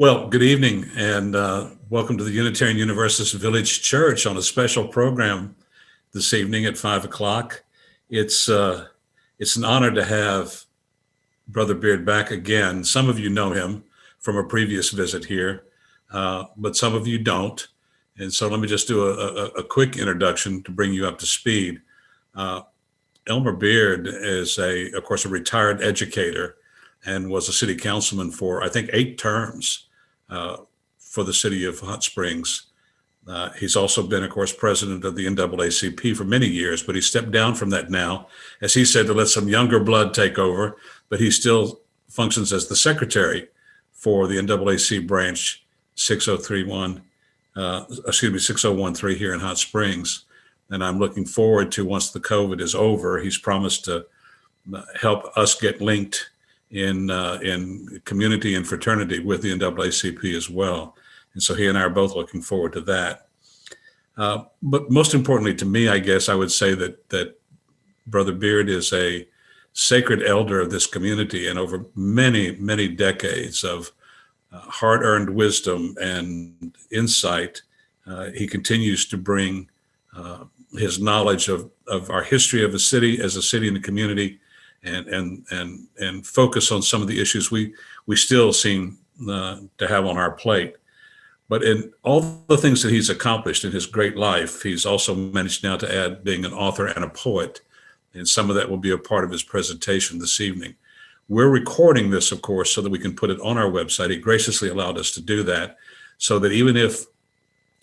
Well, good evening and welcome to the Unitarian Universalist Village Church on a special program this evening at 5 o'clock. It's it's an honor to have Brother Beard back again. Some of you know him from a previous visit here, but some of you don't. And so let me just do a quick introduction to bring you up to speed. Uh, Elmer Beard is of course, a retired educator and was a city councilman for, I think, 8 terms uh, for the city of Hot Springs. He's also been, of course, president of the NAACP for many years, but he stepped down from that now, as he said, to let some younger blood take over. But he still functions as the secretary for the NAAC branch 6031, 6013 here in Hot Springs. And I'm looking forward to, once the COVID is over, he's promised to help us get linked in community and fraternity with the NAACP as well. And so he and I are both looking forward to that. But most importantly to me, I guess I would say that Brother Beard is a sacred elder of this community, and over many, many decades of hard-earned wisdom and insight, he continues to bring his knowledge of our history of a city, as a city and a community, and focus on some of the issues we still seem to have on our plate. But in all the things that he's accomplished in his great life, he's also managed now to add being an author and a poet. And some of that will be a part of his presentation this evening. We're recording this, of course, so that we can put it on our website. He graciously allowed us to do that, so that even if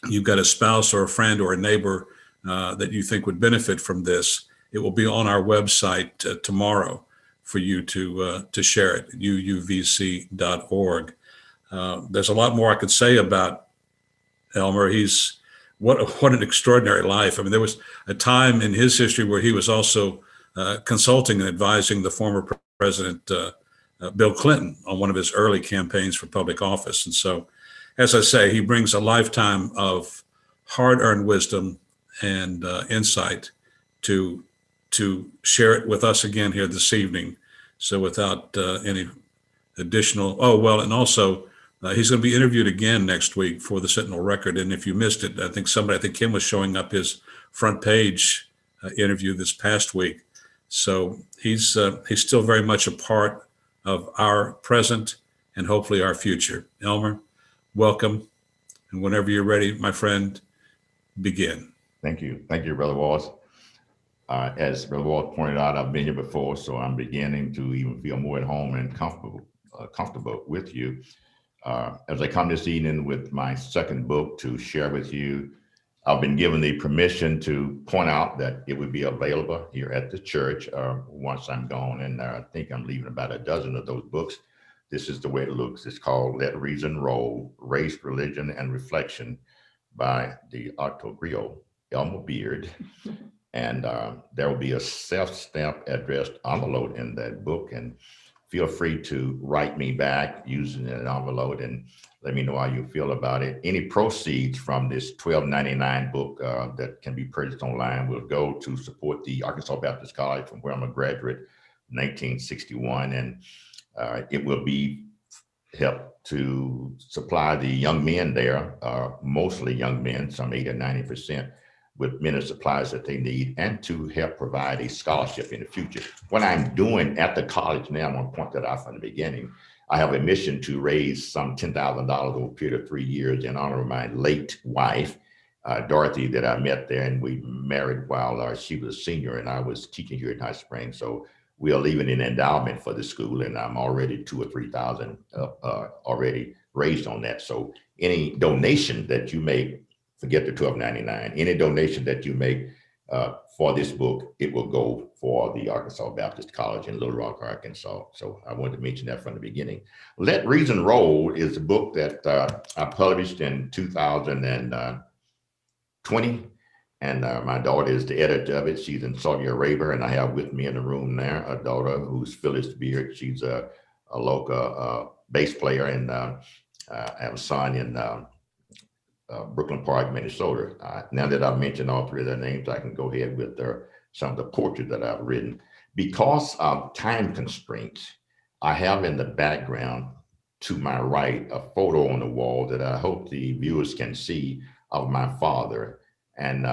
you've got a spouse or a friend or a neighbor that you think would benefit from this, it will be on our website tomorrow for you to share it, uuvc.org. There's a lot more I could say about Elmer. He's what an extraordinary life. I mean, there was a time in his history where he was also consulting and advising the former president, Bill Clinton, on one of his early campaigns for public office. And so, as I say, he brings a lifetime of hard-earned wisdom and insight to share it with us again here this evening. So without any additional, and also he's going to be interviewed again next week for the Sentinel Record. And if you missed it, I think Kim was showing up his front page interview this past week. So he's still very much a part of our present and hopefully our future. Elmer, welcome. And whenever you're ready, my friend, begin. Thank you, Brother Walls. As Brother Walls pointed out, I've been here before, so I'm beginning to even feel more at home and comfortable with you. As I come this evening with my second book to share with you, I've been given the permission to point out that it would be available here at the church once I'm gone, and I think I'm leaving about a dozen of those books. This is the way it looks. It's called Let Reason Roll, Race, Religion, and Reflection by the Octogrio, Elmer Beard. And there will be a self-stamp addressed envelope in that book, and feel free to write me back using an envelope and let me know how you feel about it. Any proceeds from this $12.99 book that can be purchased online will go to support the Arkansas Baptist College, from where I'm a graduate, 1961, and it will be help to supply the young men there, mostly young men, some 80 or 90%, with many supplies that they need, and to help provide a scholarship in the future. What I'm doing at the college now, I'm going to point that out from the beginning, I have a mission to raise some $10,000 over a period of 3 years in honor of my late wife, Dorothy, that I met there, and we married while she was a senior and I was teaching here at High Springs. So we are leaving an endowment for the school, and I'm already 2,000 or 3,000 already raised on that. So any donation that you make, forget the $12.99. Any donation that you make for this book, it will go for the Arkansas Baptist College in Little Rock, Arkansas. So I wanted to mention that from the beginning. Let Reason Roll is a book that I published in 2020. And my daughter is the editor of it. She's in Saudi Arabia, and I have with me in the room there a daughter who's Phyllis Beard. She's a local bass player, and I have a son in Brooklyn Park, Minnesota. Now that I've mentioned all three of their names, I can go ahead with some of the portraits that I've written. Because of time constraints, I have in the background to my right a photo on the wall that I hope the viewers can see of my father. And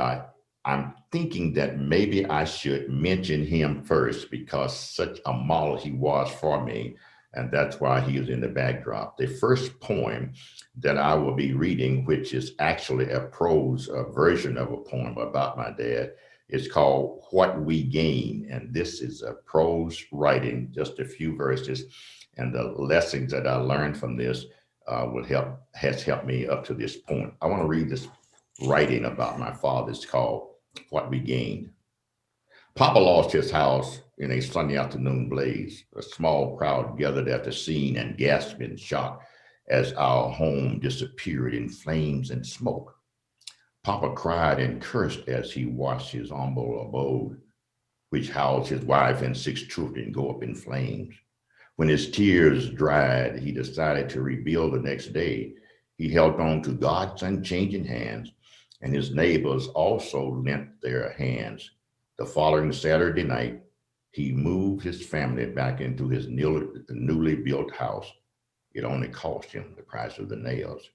I'm thinking that maybe I should mention him first because such a model he was for me. And that's why he is in the backdrop. The first poem that I will be reading, which is actually a prose version of a poem about my dad, is called What We Gain. And this is a prose writing, just a few verses. And the lessons that I learned from this has helped me up to this point. I want to read this writing about my father. It's called What We Gained. Papa lost his house in a Sunday afternoon blaze. A small crowd gathered at the scene and gasped in shock as our home disappeared in flames and smoke. Papa cried and cursed as he watched his humble abode, which housed his wife and 6 children, go up in flames. When his tears dried, he decided to rebuild the next day. He held on to God's unchanging hands, and his neighbors also lent their hands. The following Saturday night, he moved his family back into his newly built house. It only cost him the price of the nails.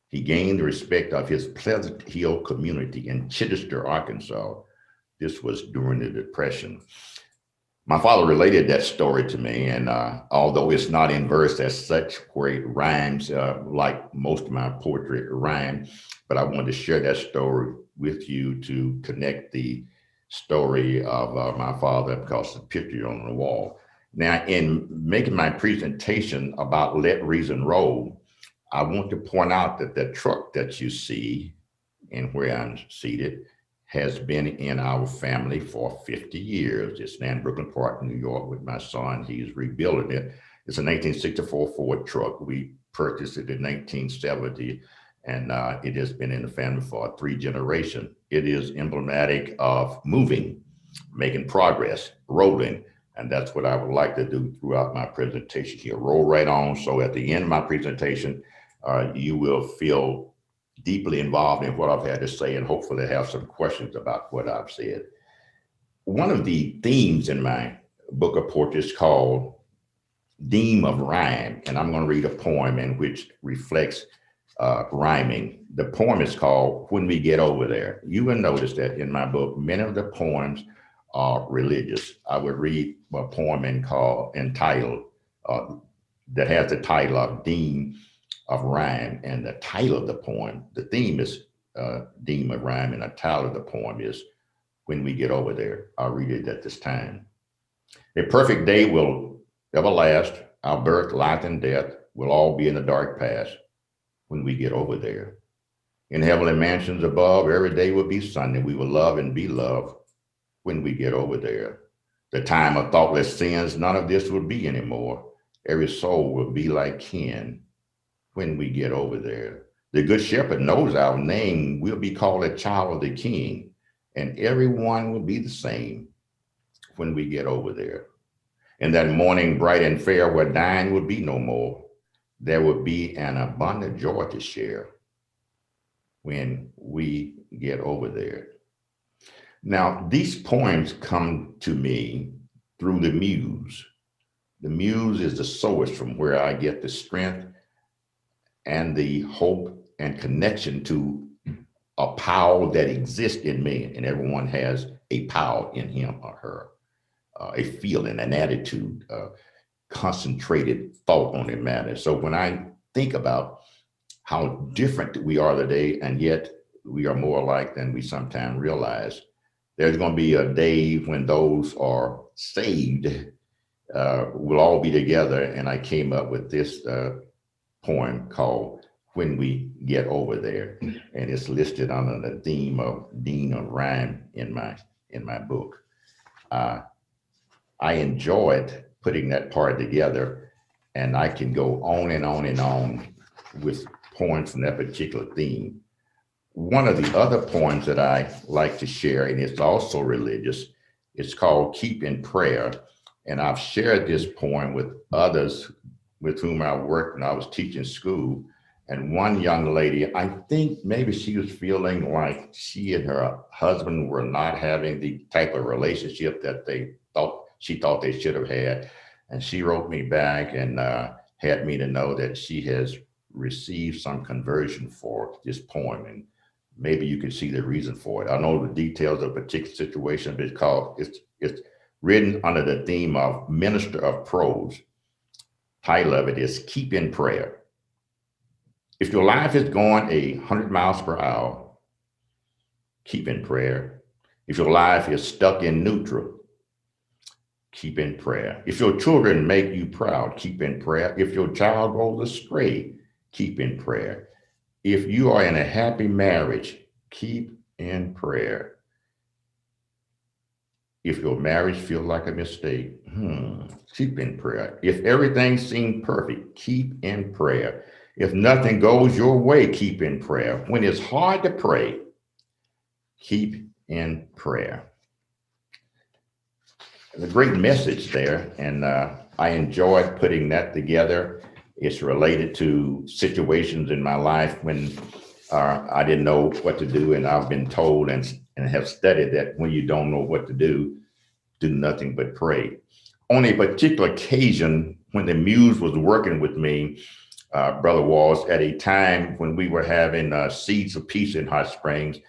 He gained the respect of his Pleasant Hill community in Chittister, Arkansas. This was during the Depression. My father related that story to me, and although it's not in verse as such, where it rhymes like most of my poetry rhyme, but I wanted to share that story with you to connect the story of my father because the picture on the wall. Now, in making my presentation about Let Reason Roll, I want to point out that the truck that you see and where I'm seated has been in our family for 50 years. It's now in Brooklyn Park, New York with my son. He's rebuilding it. It's a 1964 Ford truck. We purchased it in 1970, and it has been in the family for 3 generations. It is emblematic of moving, making progress, rolling, and that's what I would like to do throughout my presentation here. Roll right on, so at the end of my presentation, you will feel deeply involved in what I've had to say and hopefully have some questions about what I've said. One of the themes in my book of portraits called Theme of Rhyme, and I'm going to read a poem in which reflects rhyming. The poem is called When We Get Over There. You will notice that in my book, many of the poems are religious. I would read a poem entitled that has the title of Theme of Rhyme, and the title of the poem, the theme is Theme of Rhyme, and the title of the poem is When We Get Over There. I'll read it at this time. A perfect day will ever last. Our birth, life, and death will all be in the dark past when we get over there. In heavenly mansions above, every day will be Sunday. We will love and be loved when we get over there. The time of thoughtless sins, none of this will be anymore. Every soul will be like kin when we get over there. The good shepherd knows our name. We'll be called a child of the king, and everyone will be the same when we get over there. In that morning bright and fair where dying will be no more, there will be an abundant joy to share when we get over there. Now, these poems come to me through the muse. The muse is the source from where I get the strength and the hope and connection to a power that exists in me, and everyone has a power in him or her, a feeling, an attitude, concentrated thought on the matter. So when I think about how different we are today, and yet we are more alike than we sometimes realize, there's going to be a day when those are saved will all be together. And I came up with this poem called When We Get Over There, and it's listed under the theme of Rhyme in my book. I enjoyed putting that part together, and I can go on and on and on with poems from that particular theme. One of the other poems that I like to share, and it's also religious, it's called Keep in Prayer. And I've shared this poem with others with whom I worked when I was teaching school. And one young lady, I think maybe she was feeling like she and her husband were not having the type of relationship that she thought they should have had. And she wrote me back and had me to know that she has received some conversion for this poem, and maybe you can see the reason for it. I know the details of a particular situation because it's written under the theme of Minister of Prose. Title of it is Keep in Prayer. If your life is going 100 miles per hour, keep in prayer. If your life is stuck in neutral, keep in prayer. If your children make you proud, keep in prayer. If your child goes astray, keep in prayer. If you are in a happy marriage, keep in prayer. If your marriage feels like a mistake, keep in prayer. If everything seems perfect, keep in prayer. If nothing goes your way, keep in prayer. When it's hard to pray, keep in prayer. There's a great message there, and I enjoyed putting that together. It's related to situations in my life when I didn't know what to do, and I've been told and have studied that when you don't know what to do nothing but pray. On a particular occasion, when the Muse was working with me, Brother Walls, at a time when we were having Seeds of Peace in Hot Springs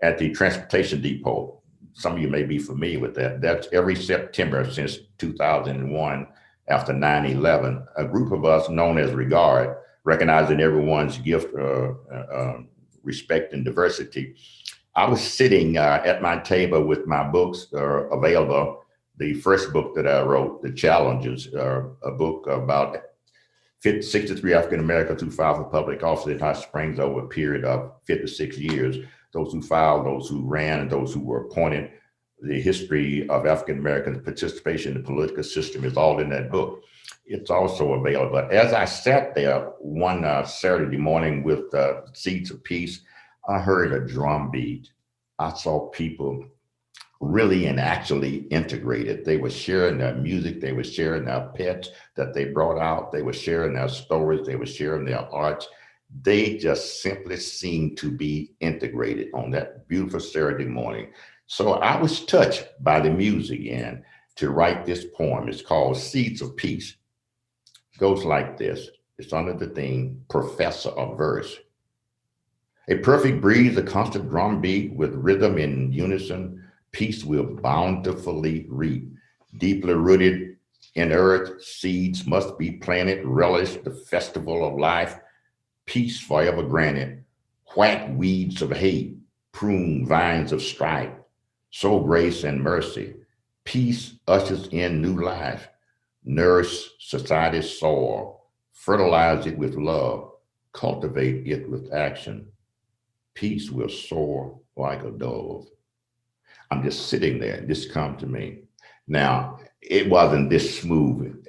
at the transportation depot. Some of you may be familiar with that. That's every September since 2001, after 9/11, a group of us known as Regard, recognizing everyone's gift, respect, and diversity. I was sitting at my table with my books available. The first book that I wrote, The Challenges, a book about 63 African Americans who filed for public office in Hot Springs over a period of 56 years. Those who filed, those who ran, and those who were appointed. The history of African American participation in the political system is all in that book. It's also available. But as I sat there one Saturday morning with Seeds of Peace, I heard a drum beat. I saw people really and actually integrated. They were sharing their music, they were sharing their pets that they brought out, they were sharing their stories, they were sharing their arts. They just simply seemed to be integrated on that beautiful Saturday morning. So I was touched by the music and to write this poem. It's called Seeds of Peace. It goes like this. It's under the theme, Professor of Verse. A perfect breeze, a constant drum beat with rhythm in unison, peace will bountifully reap. Deeply rooted in earth, seeds must be planted, relish the festival of life, peace forever granted. Whack weeds of hate, prune vines of strife, sow grace and mercy. Peace ushers in new life, nourish society's soil, fertilize it with love, cultivate it with action. Peace will soar like a dove. I'm just sitting there, this come to me. Now, it wasn't this smooth.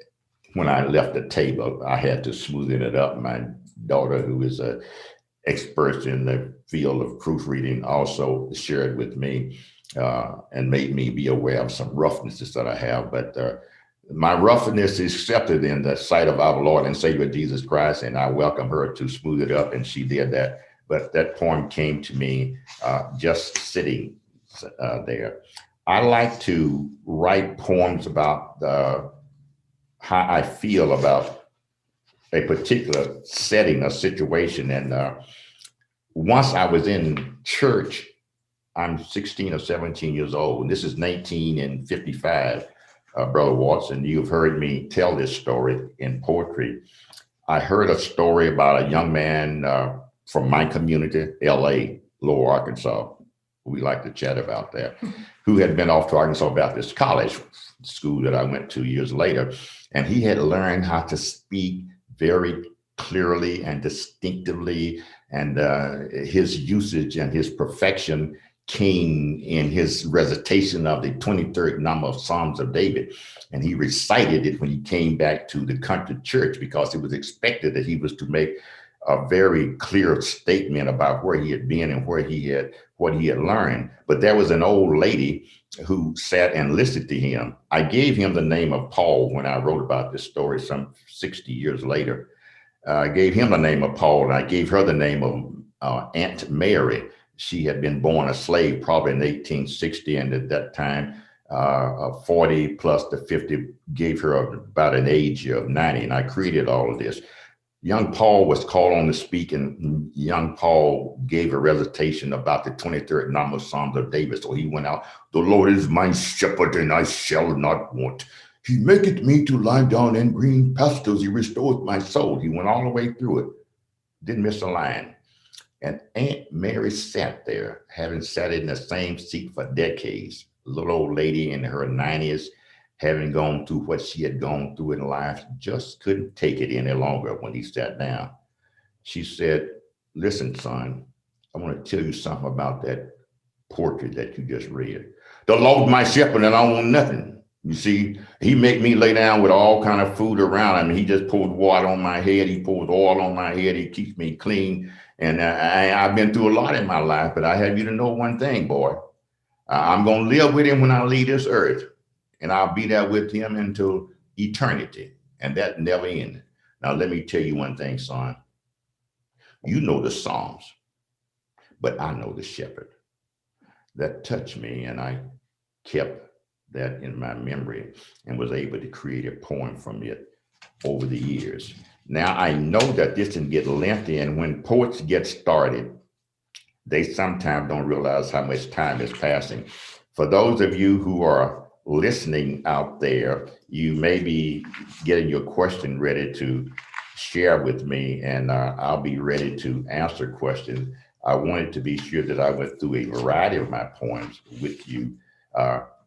When I left the table, I had to smoothen it up. My daughter, who is an expert in the field of proofreading, also shared with me and made me be aware of some roughnesses that I have. But my roughness is accepted in the sight of our Lord and Savior Jesus Christ, and I welcome her to smooth it up, and she did that. But that poem came to me just sitting there. I like to write poems about how I feel about a particular setting, a situation. And once I was in church, I'm 16 or 17 years old, and this is 1955, Brother Watson. You've heard me tell this story in poetry. I heard a story about a young man from my community, LA, Lower Arkansas. We like to chat about that, who had been off to Arkansas Baptist College, school that I went to years later. And he had learned how to speak very clearly and distinctively. And his usage and his perfection came in his recitation of the 23rd number of Psalms of David. And he recited it when he came back to the country church, because it was expected that he was to make a very clear statement about where he had been and what he had learned. But there was an old lady who sat and listened to him. I gave him the name of Paul when I wrote about this story some 60 years later. I gave him the name of Paul, and I gave her the name of Aunt Mary. She had been born a slave probably in 1860, and at that time 40 plus the 50 gave her about an age of 90, and I created all of this. Young Paul was called on to speak, and young Paul gave a recitation about the 23rd number of Psalms of David. So he went out, "The Lord is my shepherd, and I shall not want. He maketh me to lie down in green pastures. He restoreth my soul." He went all the way through it, didn't miss a line. And Aunt Mary sat there, having sat in the same seat for decades, a little old lady in her 90s, having gone through what she had gone through in life, just couldn't take it any longer when he sat down. She said, "Listen, son, I want to tell you something about that poetry that you just read. The Lord my shepherd, and I want nothing. You see, he make me lay down with all kind of food around him. He just pours water on my head. He pours oil on my head. He keeps me clean. And I've been through a lot in my life, but I have you to know one thing, boy. I'm going to live with him when I leave this earth. And I'll be there with him until eternity. And that never ended." Now, let me tell you one thing, son. You know the Psalms, but I know the shepherd. That touched me, and I kept that in my memory and was able to create a poem from it over the years. Now, I know that this can get lengthy, and when poets get started, they sometimes don't realize how much time is passing. For those of you who are listening out there, you may be getting your question ready to share with me, and I'll be ready to answer questions. I wanted to be sure that I went through a variety of my poems with you.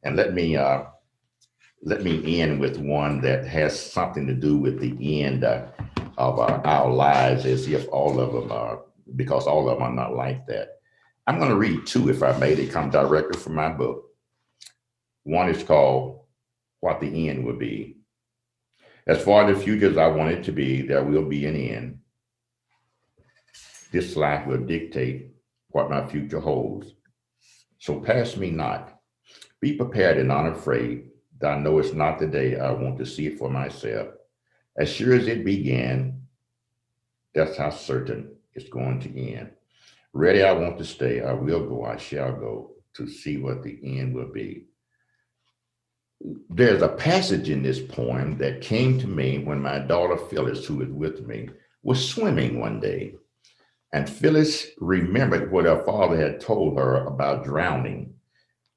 And let me end with one that has something to do with the end of our lives, as if all of them are, because all of them are not like that. I'm going to read two, if I may. They come directly from my book. One is called "What the End Will Be." As far as the future as I want it to be, there will be an end. This life will dictate what my future holds. So pass me not. Be prepared and unafraid. I know it's not the day I want to see it for myself. As sure as it began, that's how certain it's going to end. Ready I want to stay. I will go. I shall go to see what the end will be. There's a passage in this poem that came to me when my daughter Phyllis, who is with me, was swimming one day. And Phyllis remembered what her father had told her about drowning.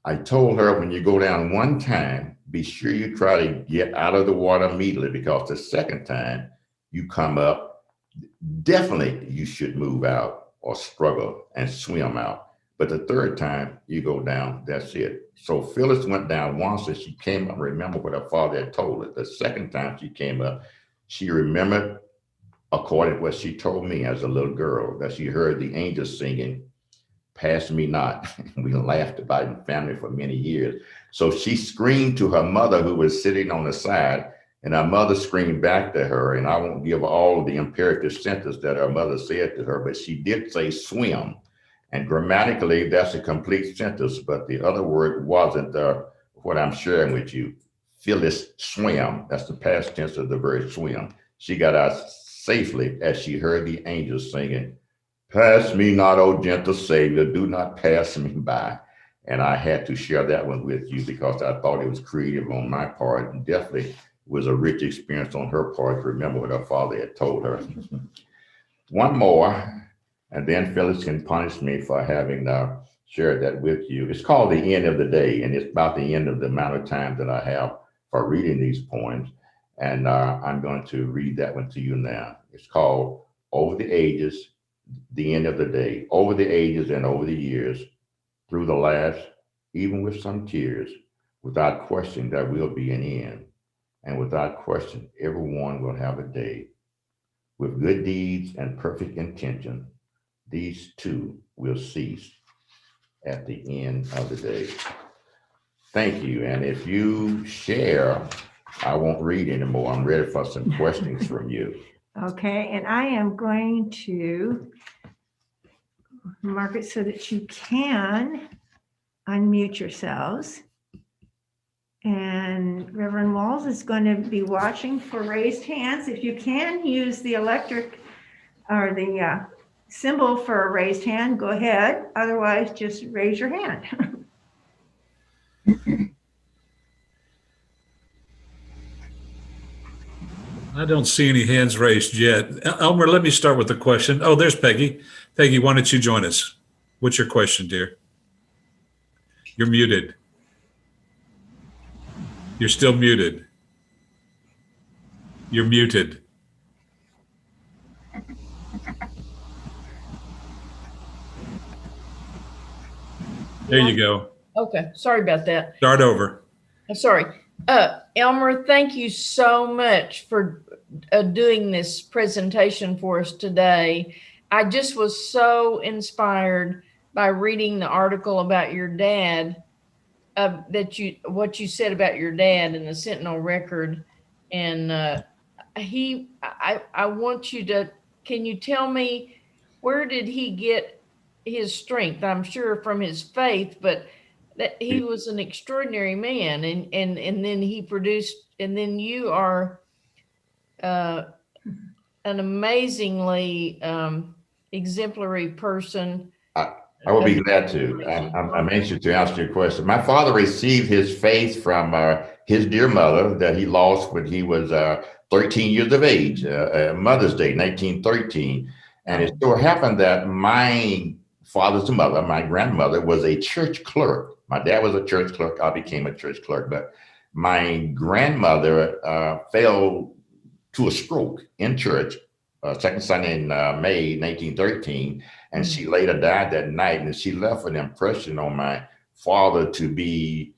I told her, when you go down one time, be sure you try to get out of the water immediately, because the second time you come up, definitely you should move out or struggle and swim out. But the third time you go down, that's it. So Phyllis went down once, and she came up, remember what her father had told her. The second time she came up, she remembered, according to what she told me as a little girl, that she heard the angels singing, "Pass me not." We laughed about it in family for many years. So she screamed to her mother, who was sitting on the side, and her mother screamed back to her. And I won't give all the imperative sentence that her mother said to her, but she did say swim. And grammatically, that's a complete sentence, but the other word wasn't what I'm sharing with you. Phyllis swam. That's the past tense of the verb swim. She got out safely as she heard the angels singing, "Pass me not, O gentle Savior, do not pass me by." And I had to share that one with you because I thought it was creative on my part, and definitely was a rich experience on her part to remember what her father had told her. One more, and then Phyllis can punish me for having shared that with you. It's called "The End of the Day," and it's about the end of the amount of time that I have for reading these poems. And I'm going to read that one to you now. It's called "Over the Ages, the End of the Day." Over the ages and over the years, through the last, even with some tears, without question there will be an end. And without question, everyone will have a day. With good deeds and perfect intention, these too will cease at the end of the day. Thank you. And if you share, I won't read anymore. I'm ready for some questions from you. Okay, and I am going to mark it so that you can unmute yourselves. And Reverend Walls is going to be watching for raised hands. If you can use the electric or the symbol for a raised hand, go ahead. Otherwise, just raise your hand. I don't see any hands raised yet. Elmer, let me start with the question. Oh, there's Peggy. Peggy, why don't you join us? What's your question, dear? You're muted. You're still muted. You're muted. There you go. Okay, sorry about that. Start over. Sorry. Elmer, thank you so much for doing this presentation for us today. I just was so inspired by reading the article about your dad, what you said about your dad in the Sentinel Record. And I want you to, can you tell me, where did he get his strength? I'm sure from his faith, but that he was an extraordinary man, and then he produced, and then you are an amazingly exemplary person. I will be glad to. I'm anxious to answer your question. My father received his faith from his dear mother that he lost when he was 13 years of age, Mother's Day, 1913. And it so happened that my father's mother, my grandmother, was a church clerk. My dad was a church clerk. I became a church clerk. But my grandmother fell to a stroke in church, second Sunday in May 1913. And she later died that night. And she left an impression on my father to be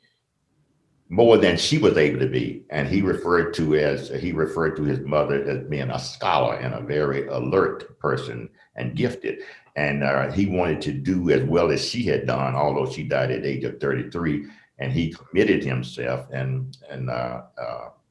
more than she was able to be. And he referred to his mother as being a scholar and a very alert person and gifted. And he wanted to do as well as she had done, although she died at the age of 33. And he committed himself and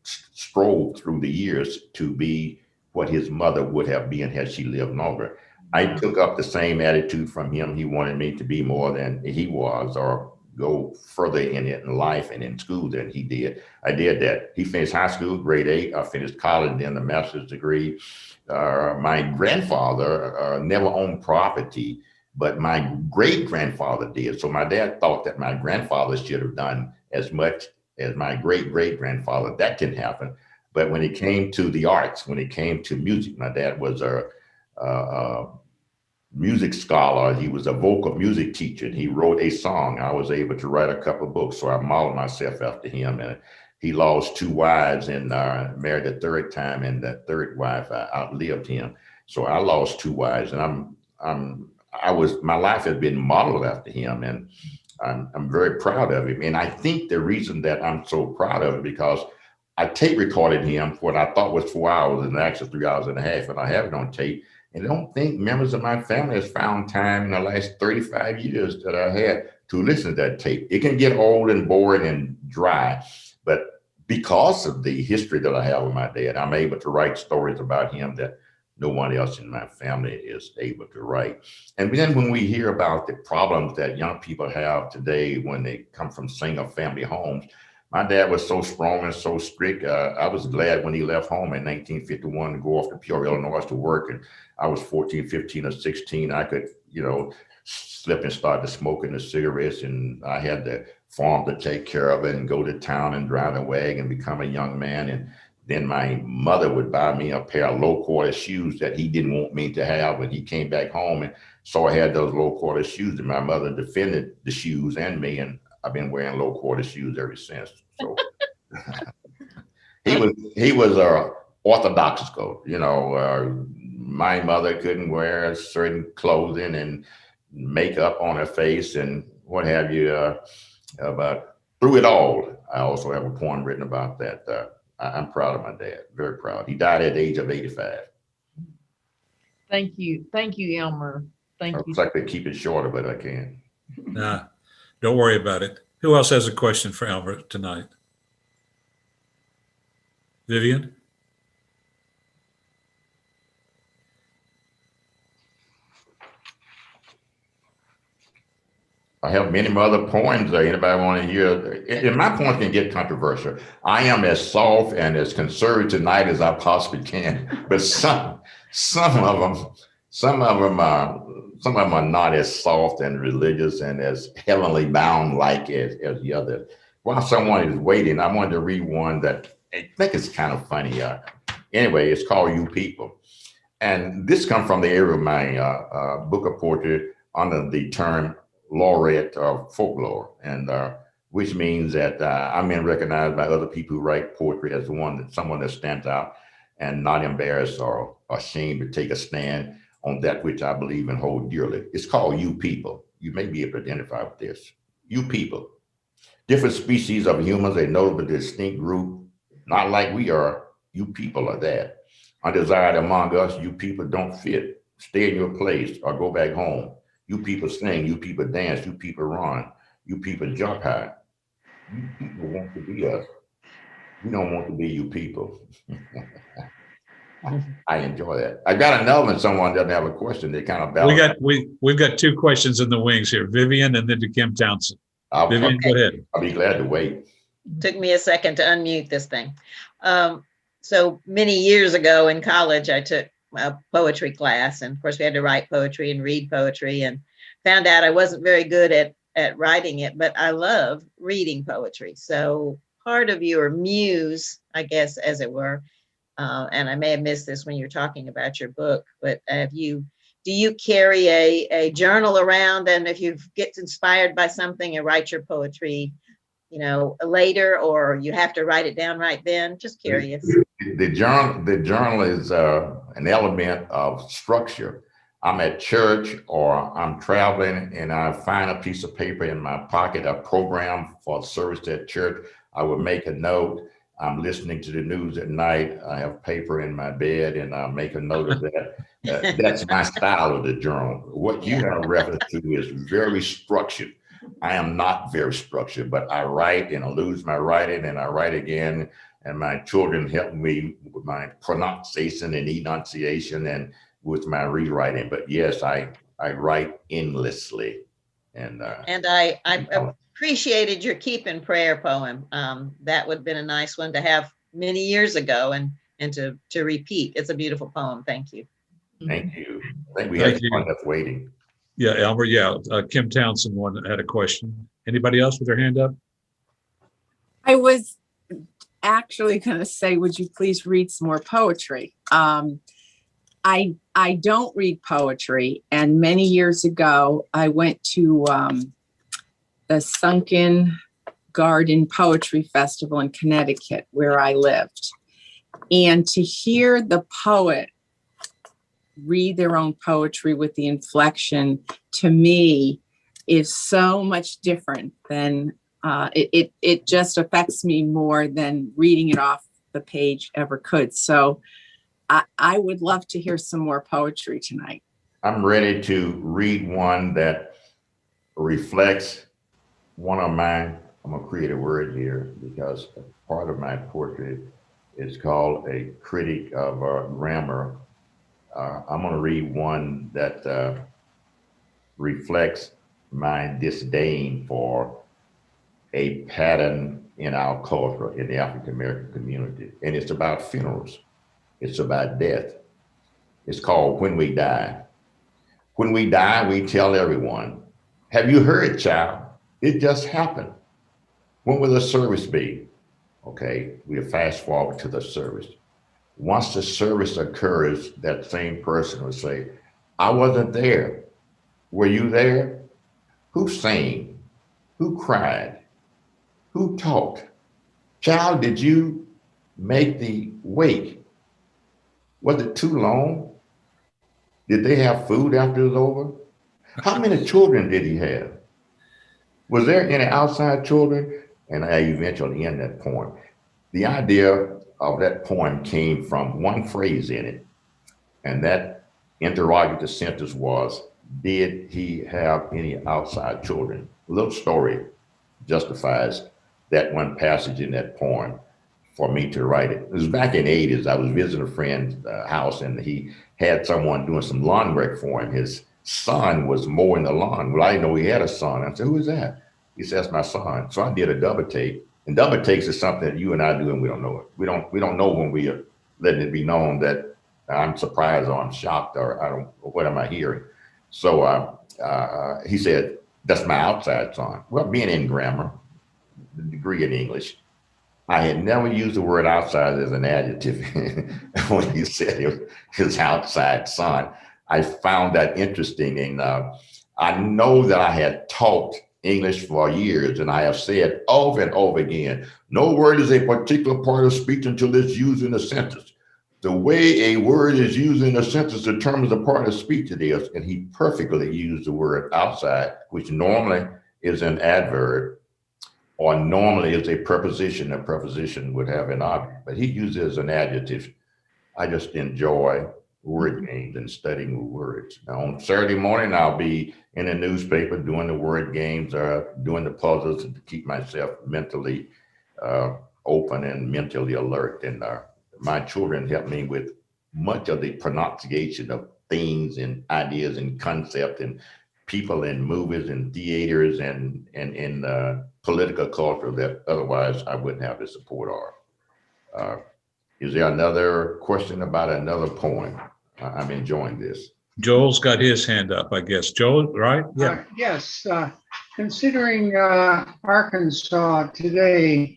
strove through the years to be what his mother would have been had she lived longer. I took up the same attitude from him. He wanted me to be more than he was, or go further in it in life and in school than he did. I did that. He finished high school, grade 8. I finished college, then the master's degree. My grandfather never owned property, but my great-grandfather did. So my dad thought that my grandfather should have done as much as my great-great-grandfather. That didn't happen. But when it came to the arts, when it came to music, my dad was a music scholar. He was a vocal music teacher. And he wrote a song. I was able to write a couple of books, so I modeled myself after him. And he lost 2 wives and married a third time, and the third wife outlived him. So I lost 2 wives, and my life has been modeled after him, and I'm very proud of him. And I think the reason that I'm so proud of it because I tape recorded him for what I thought was 4 hours, and actually 3 hours and a half, and I have it on tape. And I don't think members of my family has found time in the last 35 years that I had to listen to that tape. It can get old and boring and dry, but because of the history that I have with my dad, I'm able to write stories about him that no one else in my family is able to write. And then when we hear about the problems that young people have today when they come from single family homes, my dad was so strong and so strict. I was glad when he left home in 1951 to go off to Peoria, Illinois to work. And I was 14, 15 or 16. I could, slip and start to smoking the cigarettes. And I had the farm to take care of it and go to town and drive a wagon and become a young man. And then my mother would buy me a pair of low quarter shoes that he didn't want me to have when he came back home. And so I had those low quarter shoes, and my mother defended the shoes and me. And I've been wearing low quarter shoes ever since. So he was orthodox school. My mother couldn't wear certain clothing and makeup on her face and what have you. But through it all, I also have a poem written about that. I'm proud of my dad, very proud. He died at the age of 85. Thank you, Elmer. Thank you. I could keep it shorter, but I can't. Nah, don't worry about it. Who else has a question for Elmer tonight? Vivian? I have many other poems that anybody want to hear. And my poems can get controversial. I am as soft and as conservative tonight as I possibly can. But some of them are not as soft and religious and as heavenly bound like as the others. While someone is waiting, I wanted to read one that I think is kind of funny. Anyway, it's called You People. And this comes from the area of my book of poetry under the term laureate of folklore, and which means that I'm being recognized by other people who write poetry as someone that stands out and not embarrassed or ashamed to take a stand on that which I believe and hold dearly. It's called You People. You may be able to identify with this. You people. Different species of humans, a notable distinct group, not like we are. You people are that. Undesired among us, you people don't fit. Stay in your place or go back home. You people sing, you people dance, you people run, you people jump high. You people want to be us. We don't want to be you people. I enjoy that. I got another one. Someone doesn't have a question. They kind of balance. We've got two questions in the wings here, Vivian and then to Kim Townsend. Vivian, go ahead. I'll be glad to wait. Took me a second to unmute this thing. So many years ago in college, I took a poetry class, and of course we had to write poetry and read poetry, and found out I wasn't very good at writing it, but I love reading poetry. So part of your muse, I guess, as it were, and I may have missed this when you're talking about your book, but do you carry a journal around, and if you get inspired by something and write your poetry, later, or you have to write it down right then? Just curious. The journal is an element of structure. I'm at church or I'm traveling and I find a piece of paper in my pocket, a program for service at church. I would make a note. I'm listening to the news at night. I have paper in my bed and I make a note of that. That's my style of the journal. What you have reference to is very structured. I am not very structured, but I write and I lose my writing and I write again. And my children help me with my pronunciation and enunciation and with my rewriting. But yes, I write endlessly. And I appreciated your Keep in Prayer poem. That would have been a nice one to have many years ago and to repeat. It's a beautiful poem. Thank you. Thank you. I think we have someone that's waiting. Yeah, Elmer. Yeah, Kim Townsend had a question. Anybody else with their hand up? I was actually going to say, would you please read some more poetry? I don't read poetry, and many years ago, I went to the Sunken Garden Poetry Festival in Connecticut, where I lived, and to hear the poet read their own poetry with the inflection, to me, is so much different than it just affects me more than reading it off the page ever could. So I would love to hear some more poetry tonight. I'm ready to read one that reflects one of mine. I'm gonna create a word here because part of my poetry is called a critic of grammar. I'm going to read one that reflects my disdain for a pattern in our culture in the African American community. And it's about funerals. It's about death. It's called When We Die. When we die, we tell everyone, have you heard, child? It just happened. When will the service be? Okay, we'll fast forward to the service. Once the service occurs, that same person will say, I wasn't there. Were you there? Who sang? Who cried? Who talked? Child, did you make the wake? Was it too long? Did they have food after it was over? How many children did he have? Was there any outside children? And I eventually end that poem. The idea of that poem came from one phrase in it, and that interrogative sentence was, did he have any outside children? A little story justifies that one passage in that poem for me to write it. It was back in the 80s. I was visiting a friend's house, and he had someone doing some lawn work for him. His son was mowing the lawn. Well, I didn't know he had a son. I said, who is that? He says, that's my son. So I did a double take. And double takes is something that you and I do, and we don't know it. We don't know when we are letting it be known that I'm surprised or I'm shocked or what am I hearing? So he said, that's my outside son. Well, being in grammar, the degree in English, I had never used the word outside as an adjective. When you said it was outside sun, I found that interesting. And I know that I had taught English for years, and I have said over and over again, no word is a particular part of speech until it's used in a sentence. The way a word is used in a sentence determines the part of speech it is. And he perfectly used the word outside, which normally is an adverb, or normally is a preposition. A preposition would have an object, but he uses it as an adjective. I just enjoy word games and studying words. Now, on Saturday morning, I'll be in the newspaper doing the word games or doing the puzzles to keep myself mentally open and mentally alert. And my children help me with much of the pronunciation of things and ideas and concepts and people in movies and theaters and in political culture that otherwise I wouldn't have the support of. Is there another question about another poem? I'm enjoying this. Joel's got his hand up, I guess. Joel, right? Yeah. Yes, considering Arkansas today,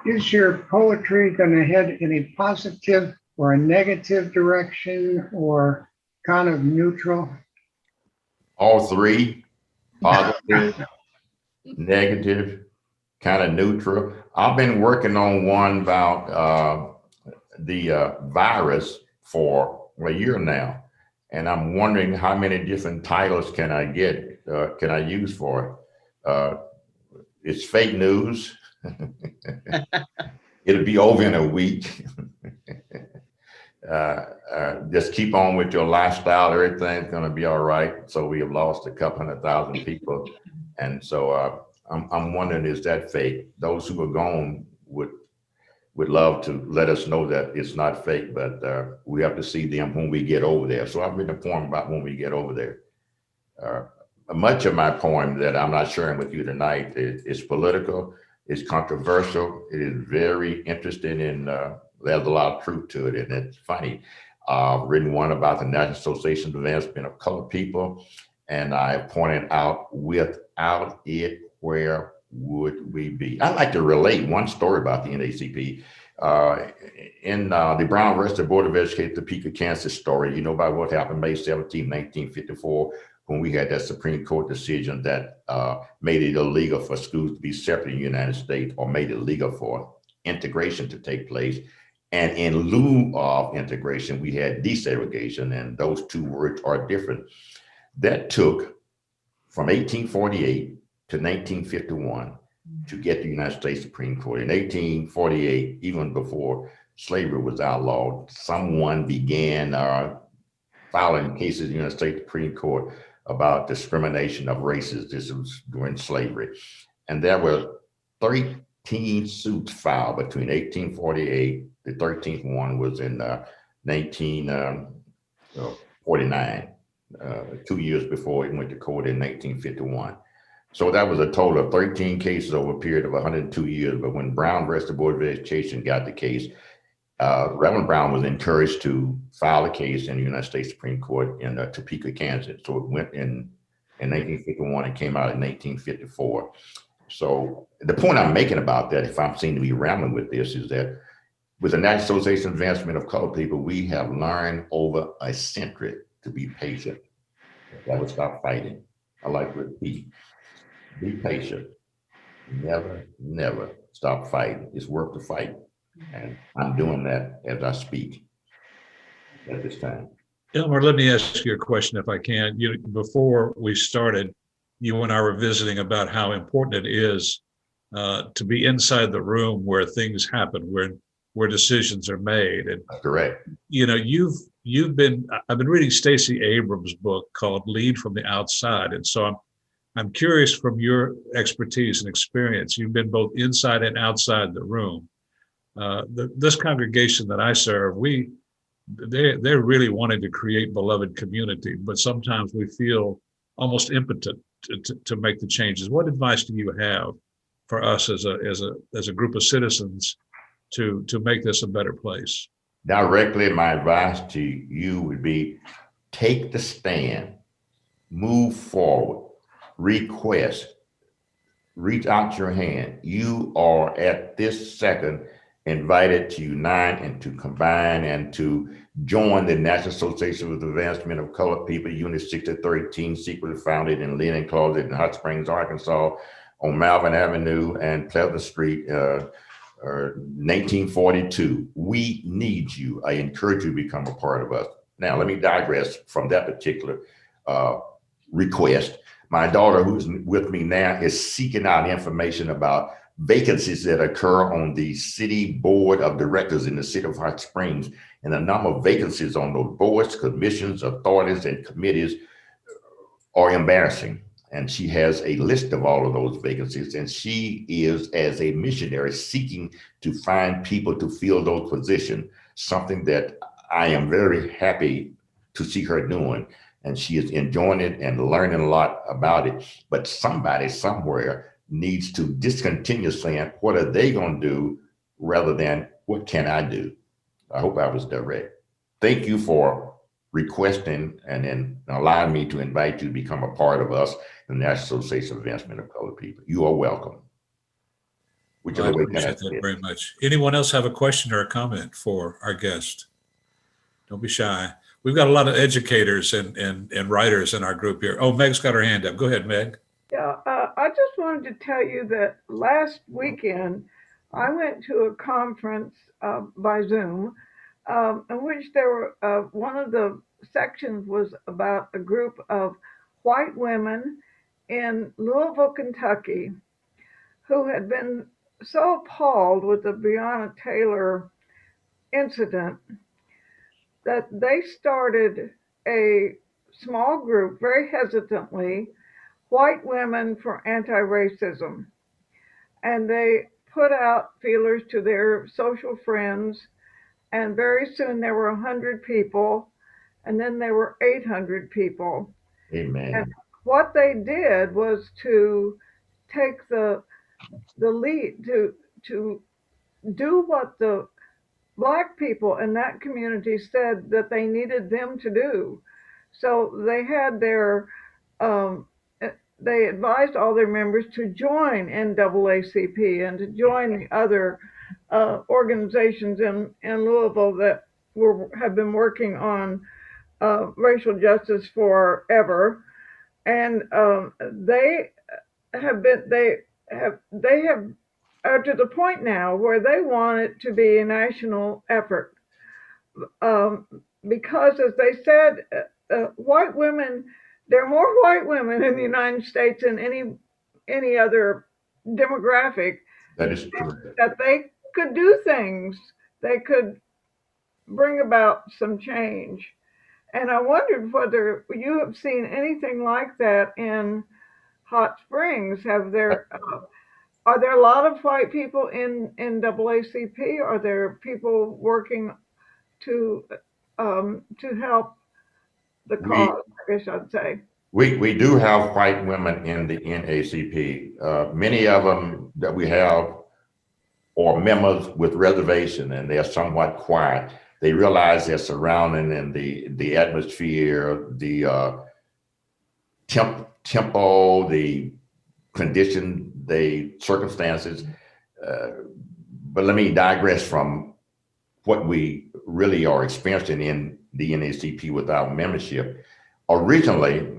is your poetry going to head in a positive or a negative direction or kind of neutral? All three, positive, negative, kind of neutral. I've been working on one about the virus for a year now, and I'm wondering how many different titles can I get, can I use for it? It's fake news. It'll be over in a week. Just keep on with your lifestyle. Everything's going to be all right. So we have lost a couple 100,000 people. And so I'm wondering, is that fake? Those who are gone would love to let us know that it's not fake, but we have to see them when we get over there. So I've written a poem about when we get over there. Much of my poem that I'm not sharing with you tonight is political, it's controversial, it is very interesting, and there's a lot of truth to it, and it's funny. I've written one about the National Association of Advancement of Colored People, and I pointed out, without it, where would we be? I'd like to relate one story about the NAACP. In the Brown versus Board of Education, Topeka, Kansas story, you know about what happened May 17, 1954, when we had that Supreme Court decision that made it illegal for schools to be separate in the United States, or made it legal for integration to take place. And in lieu of integration, we had desegregation, and those two words are different. That took from 1848 to 1951 to get the United States Supreme Court. In 1848, even before slavery was outlawed, someone began filing cases in the United States Supreme Court about discrimination of races. This was during slavery. And there were 13 suits filed between 1848. The 13th one was in 1949, 2 years before it went to court in 1951. So that was a total of 13 cases over a period of 102 years. But when Brown versus the Board of Education got the case, Reverend Brown was encouraged to file a case in the United States Supreme Court in Topeka, Kansas. So it went in 1951 and came out in 1954. So the point I'm making about that, if I'm seen to be rambling with this, is that with the National Association of Advancement of Colored People, we have learned over a century to be patient. That would stop fighting. I like to repeat, be patient. Never, never stop fighting. It's worth the fight. And I'm doing that as I speak at this time. Elmer, let me ask you a question if I can. Before we started, you and I were visiting about how important it is to be inside the room where things happen, where decisions are made. And That's correct. I've been reading Stacey Abrams' book called Lead from the Outside. And so I'm curious, from your expertise and experience, you've been both inside and outside the room. This congregation that I serve, they're really wanting to create beloved community, but sometimes we feel almost impotent to make the changes. What advice do you have for us as a group of citizens to make this a better place? Directly, my advice to you would be, take the stand, move forward, request, reach out your hand. You are at this second invited to unite and to combine and to join the National Association for the Advancement of Colored People, Unit 613, secretly founded in Linen Closet in Hot Springs, Arkansas, on Malvern Avenue and Pleasant Street, 1942. We need you. I encourage you to become a part of us. Now, let me digress from that particular request. My daughter, who's with me now, is seeking out information about vacancies that occur on the city board of directors in the city of Hot Springs, and the number of vacancies on those boards, commissions, authorities, and committees are embarrassing. And she has a list of all of those vacancies, and she is, as a missionary, seeking to find people to fill those positions, something that I am very happy to see her doing. And she is enjoying it and learning a lot about it. But somebody somewhere needs to discontinue saying, what are they going to do, rather than what can I do? I hope I was direct. Thank you for requesting and then allowing me to invite you to become a part of us, the National Association of Advancement of Colored People. You are welcome. I appreciate that very much. Anyone else have a question or a comment for our guest? Don't be shy. We've got a lot of educators and writers in our group here. Oh, Meg's got her hand up. Go ahead, Meg. Yeah, I just wanted to tell you that last weekend I went to a conference by Zoom in which there were one of the sections was about a group of white women in Louisville, Kentucky, who had been so appalled with the Breonna Taylor incident that they started a small group, very hesitantly, White Women for Anti-Racism. And they put out feelers to their social friends, and very soon there were 100 people, and then there were 800 people. Amen. And what they did was to take the lead, to do what the Black people in that community said that they needed them to do. So they had their, they advised all their members to join NAACP and to join the other organizations in Louisville that have been working on racial justice forever. And they are to the point now where they want it to be a national effort. Because, as they said, white women, there are more white women in the United States than any other demographic. That is true. That they could do things. They could bring about some change. And I wondered whether you have seen anything like that in Hot Springs. Are there a lot of white people in NAACP? Are there people working to help the cause, I guess I'd say? We do have white women in the NAACP. Many of them that we have are members with reservation, and they're somewhat quiet. They realize their surrounding and the atmosphere, the tempo, the condition, the circumstances. But let me digress from what we really are experiencing in the NAACP with our membership. Originally,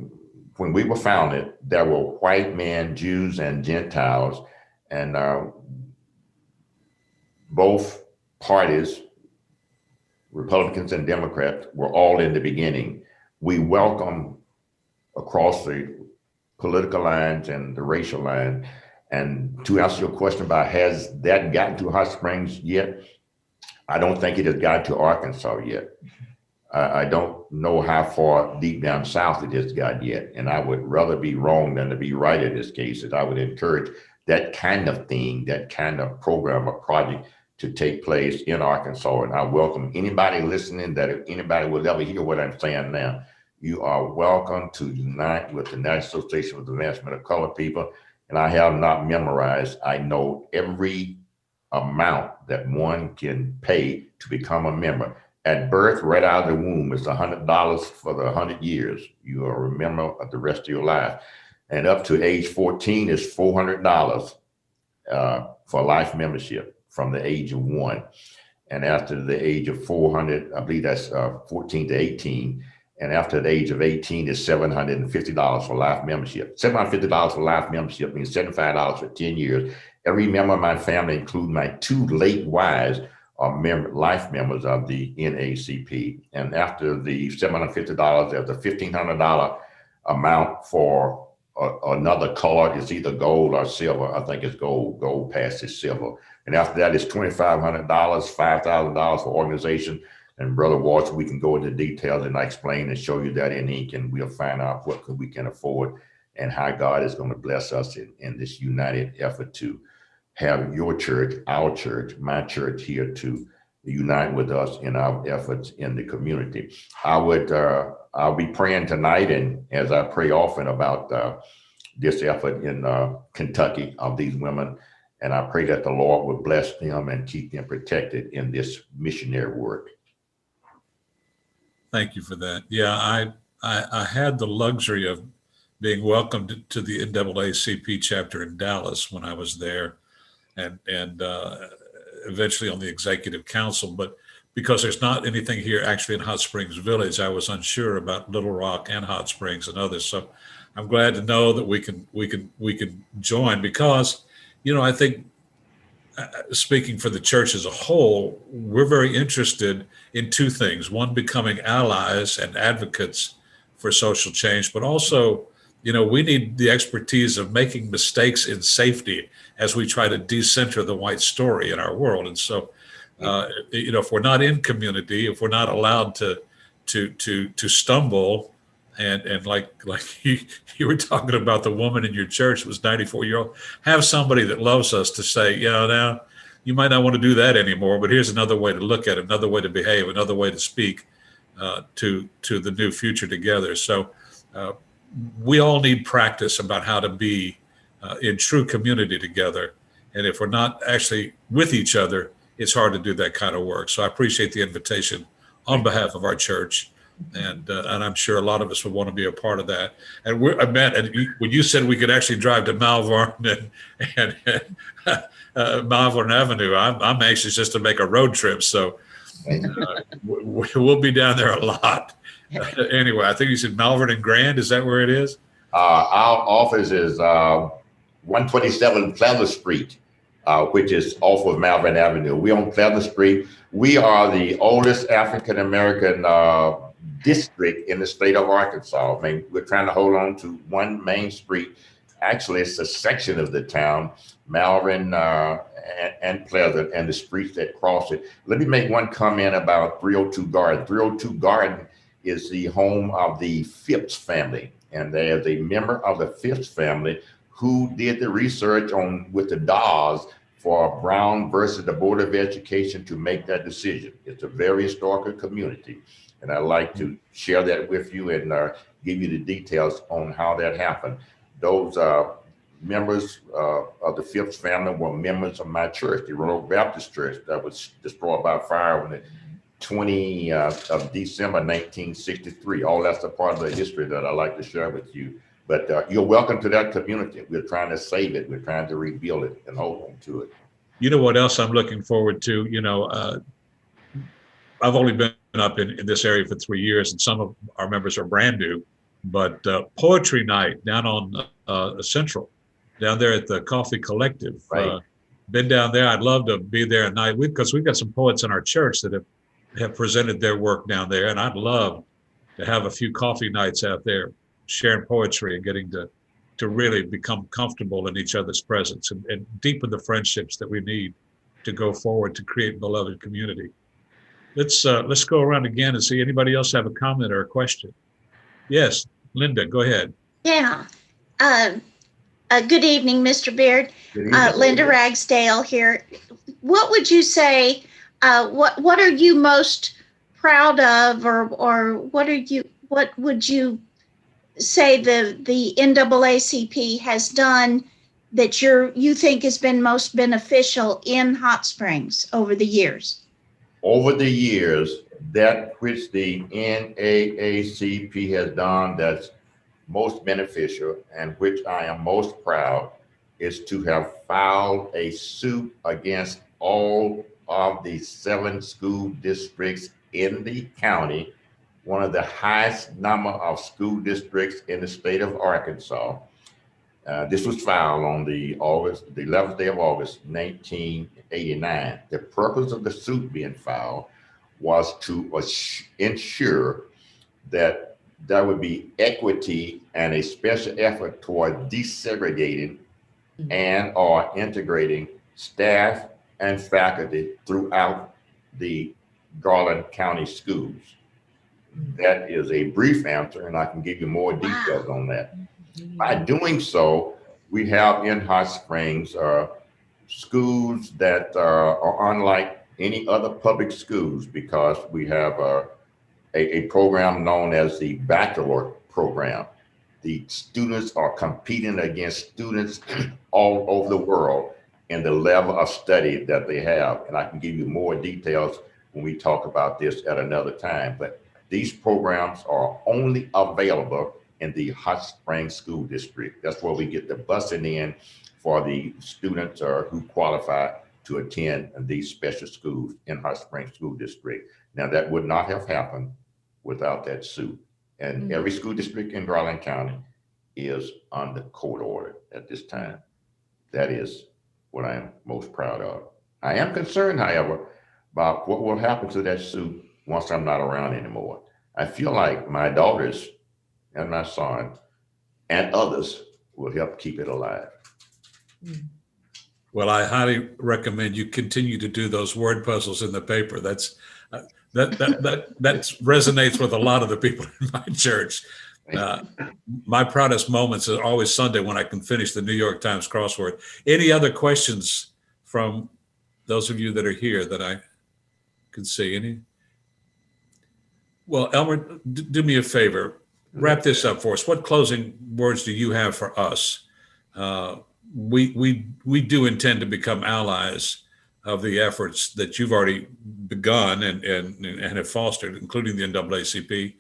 when we were founded, there were white men, Jews, and Gentiles, and both parties, Republicans and Democrats, were all in the beginning. We welcome across the political lines and the racial line. And to answer your question about has that gotten to Hot Springs yet? I don't think it has gotten to Arkansas yet. I don't know how far deep down south it has got yet. And I would rather be wrong than to be right in this case. And I would encourage that kind of thing, that kind of program or project to take place in Arkansas. And I welcome anybody listening, that if anybody will ever hear what I'm saying now, you are welcome to unite with the National Association for the Advancement of Colored People. And I have not memorized, I know every amount that one can pay to become a member. At birth, right out of the womb, it's $100 for the 100 years. You are a member of the rest of your life. and up to age 14 is $400 for life membership from the age of 1. And after the age of 400, I believe that's 14 to 18. And after the age of 18 is $750 for life membership. $750 for life membership means $75 for 10 years. Every member of my family, including my 2 late wives, are life members of the NACP. And after the $750, there's a $1,500 amount for another card. It's either gold or silver. I think it's gold. Gold passes silver. And after that, it's $2,500, $5,000 for organization. And Brother Walsh, we can go into details and I explain and show you that in ink, and we'll find out what we can afford and how God is going to bless us in this united effort to have your church, our church, my church here to unite with us in our efforts in the community. I'll be praying tonight, and as I pray often about this effort in Kentucky of these women, and I pray that the Lord will bless them and keep them protected in this missionary work. Thank you for that. Yeah, I had the luxury of being welcomed to the NAACP chapter in Dallas when I was there, and eventually on the executive council. But because there's not anything here actually in Hot Springs Village, I was unsure about Little Rock and Hot Springs and others. So I'm glad to know that we can join, because, you know, I think speaking for the church as a whole, we're very interested in 2 things. One, becoming allies and advocates for social change, but also, you know, we need the expertise of making mistakes in safety as we try to decenter the white story in our world. And so, you know, if we're not in community, if we're not allowed to stumble, and like you were talking about the woman in your church who was 94-year-old, have somebody that loves us to say, you know, now you might not want to do that anymore, but here's another way to look at it, another way to behave, another way to speak to the new future together. So we all need practice about how to be in true community together. And if we're not actually with each other, it's hard to do that kind of work. So I appreciate the invitation on behalf of our church. And I'm sure a lot of us would want to be a part of that. And when you said we could actually drive to Malvern and Malvern Avenue, I'm anxious just to make a road trip. So we'll be down there a lot. Anyway, I think you said Malvern and Grand. Is that where it is? Our office is 127 Pleasant Street, which is off of Malvern Avenue. We're on Pleasant Street. We are the oldest African-American district in the state of Arkansas. I mean, we're trying to hold on to one main street. Actually, it's a section of the town, Malvern and Pleasant, and the streets that cross it. Let me make one comment about 302 Garden. 302 Garden is the home of the Phipps family, and there's a member of the Phipps family who did the research with the Dawes for Brown versus the Board of Education to make that decision. It's a very historical community. And I'd like to share that with you and give you the details on how that happened. Those members of the Phipps family were members of my church, the Royal Baptist Church, that was destroyed by fire on the 20th of December, 1963. All that's a part of the history that I'd like to share with you. But you're welcome to that community. We're trying to save it. We're trying to rebuild it and hold on to it. You know what else I'm looking forward to? You know, I've only been up in this area for 3 years, and some of our members are brand new, but poetry night down on Central, down there at the Coffee Collective. Right. Been down there. I'd love to be there at night because we've got some poets in our church that have presented their work down there, and I'd love to have a few coffee nights out there sharing poetry and getting to really become comfortable in each other's presence and deepen the friendships that we need to go forward to create beloved community. Let's go around again and see anybody else have a comment or a question. Yes, Linda, go ahead. Yeah. Good evening, Mr. Beard. Good evening. Linda Ragsdale here. What would you say, what are you most proud of, or what would you say the NAACP has done that you think has been most beneficial in Hot Springs over the years? Over the years, that which the NAACP has done that's most beneficial and which I am most proud is to have filed a suit against all of the 7 school districts in the county, one of the highest number of school districts in the state of Arkansas. This was filed on the 11th day of August, 1989. The purpose of the suit being filed was to ensure that there would be equity and a special effort toward desegregating and or integrating staff and faculty throughout the Garland County schools. That is a brief answer, and I can give you more details on that. By doing so, we have in Hot Springs schools that are unlike any other public schools because we have a program known as the Bachelor Program. The students are competing against students all over the world in the level of study that they have. And I can give you more details when we talk about this at another time. But these programs are only available in the Hot Springs School District. That's where we get the busing in for the students who qualify to attend these special schools in Hot Springs School District. Now, that would not have happened without that suit. And every school district in Garland County is under court order at this time. That is what I am most proud of. I am concerned, however, about what will happen to that suit once I'm not around anymore. I feel like my daughters and my son and others will help keep it alive. Well, I highly recommend you continue to do those word puzzles in the paper. That resonates with a lot of the people in my church. My proudest moments are always Sunday when I can finish the New York Times crossword. Any other questions from those of you that are here that I can see? Any? Well, Elmer, do me a favor. Wrap this up for us. What closing words do you have for us? We do intend to become allies of the efforts that you've already begun and have fostered, including the NAACP.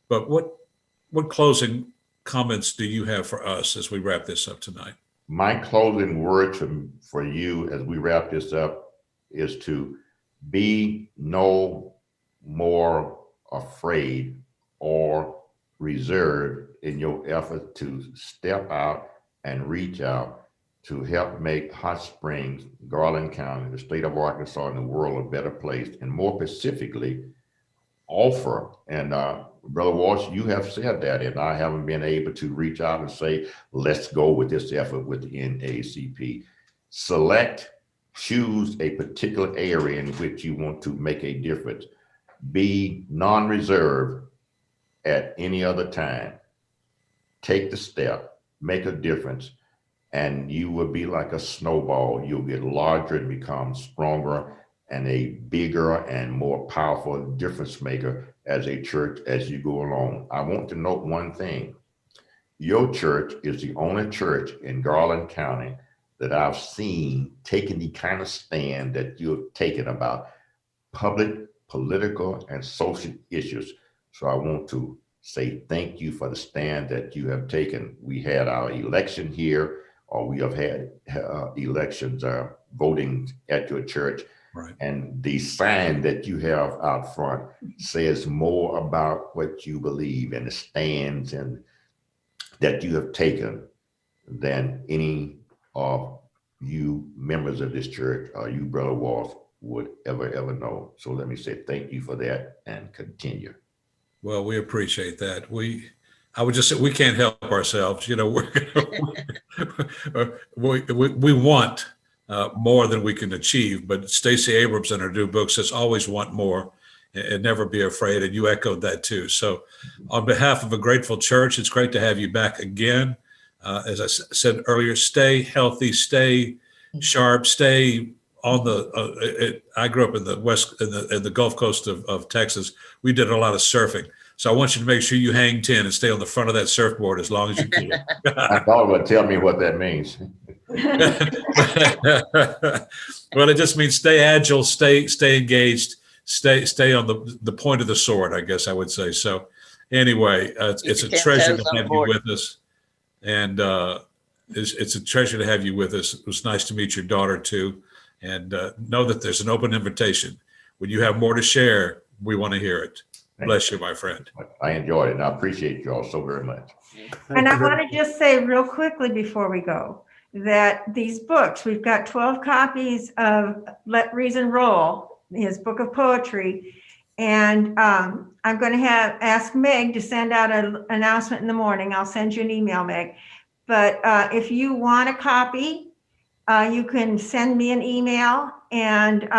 But what closing comments do you have for us as we wrap this up tonight? My closing word for you as we wrap this up is to be no more afraid or reserved in your effort to step out and reach out to help make Hot Springs, Garland County, the state of Arkansas, and the world a better place, and more specifically, offer. And Brother Walsh, you have said that, and I haven't been able to reach out and say, let's go with this effort with the NAACP. Choose a particular area in which you want to make a difference. Be non-reserved at any other time. Take the step, make a difference, and you will be like a snowball. You'll get larger and become stronger and a bigger and more powerful difference maker as a church as you go along. I want to note one thing. Your church is the only church in Garland County that I've seen taking the kind of stand that you've taken about public, political, and social issues. So I want to say thank you for the stand that you have taken. We had our election here, or we have had elections voting at your church. Right. And the sign that you have out front says more about what you believe and the stands and that you have taken than any of you members of this church or you, Brother Walsh, would ever know. So let me say thank you for that and continue. Well, we appreciate that. I would just say we can't help ourselves. You know, we want more than we can achieve. But Stacey Abrams in her new book says always want more and never be afraid. And you echoed that too. So on behalf of a grateful church, it's great to have you back again. As I said earlier, stay healthy, stay sharp, stay on the, I grew up in the West, in the Gulf Coast of Texas. We did a lot of surfing. So I want you to make sure you hang 10 and stay on the front of that surfboard as long as you can. I thought it would tell me what that means. Well, it just means stay agile, stay engaged, stay on the point of the sword, I guess I would say. So Anyway, it's a treasure to toes on have you board. with us. And it's a treasure to have you with us. It was nice to meet your daughter too. And know that there's an open invitation. When you have more to share, we want to hear it. Bless you, my friend. I enjoyed it, and I appreciate you all so very much. And I want to just say real quickly before we go, that these books, we've got 12 copies of Let Reason Roll, his book of poetry. And I'm going to ask Meg to send out an announcement in the morning. I'll send you an email, Meg. But if you want a copy, you can send me an email, and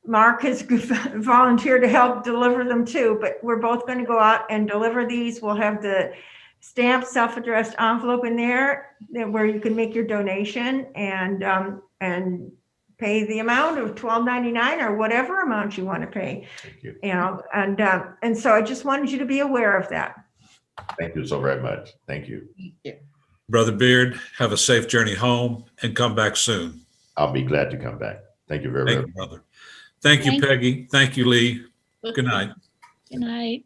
Mark has volunteered to help deliver them too. But we're both going to go out and deliver these. We'll have the stamped self-addressed envelope in there where you can make your donation and pay the amount of $12.99 or whatever amount you want to pay. Thank you. You know, and so I just wanted you to be aware of that. Thank you so very much. Thank you. Brother Beard, have a safe journey home and come back soon. I'll be glad to come back. Thank you very Thank much. you, brother. Thank you, Peggy. Thank you, Lee. Good night. Good night.